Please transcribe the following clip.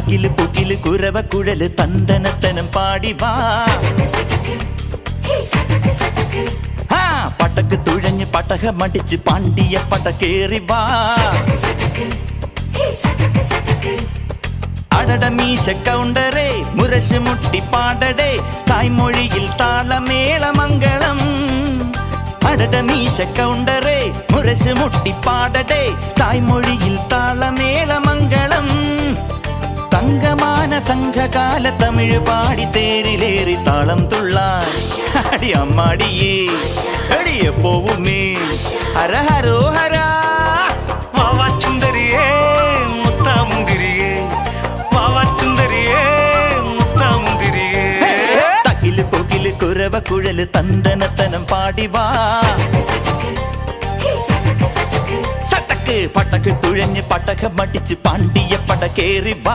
തകില് പുകില് കുരവ കുഴല് തന്തനത്തനം പാടി വാ. പടക്ക് തുഴഞ്ഞ് പടകമടിച്ച് പാണ്ടിയ പടകേറി വാ. അടട മീശ കൗണ്ടറേ മുരശ് മുട്ടി പാടടേ തായ്മൊഴിയിൽ താളമേളമംഗളം. അടട മീശ കൗണ്ടറേ മുരശ് മുട്ടി പാടടേ തായ്മൊഴിയിൽ താളമേളമംഗളം. തങ്കമാന സംഘകാല തമിഴ് പാടി തേരിലേറി താളം തുള്ളാൻ അടി അമ്മാടിയേ അടിയെ പോവുമേ ഹര ഹരോ ഹരാ. വാവാച്ചുന്തരിയേ മുത്താമുന്തിരിയേ വാവാച്ചുന്തരിയേ മുത്താമുന്തിരിയേ. തകില് പുകില് കുരവ കുഴല് തന്തനത്തനം പാടി വാ. സട്ടക്ക് പടക്ക് തുഴഞ്ഞ് പടകമടിച്ച് പാണ്ടിയ പടകേറി വാ.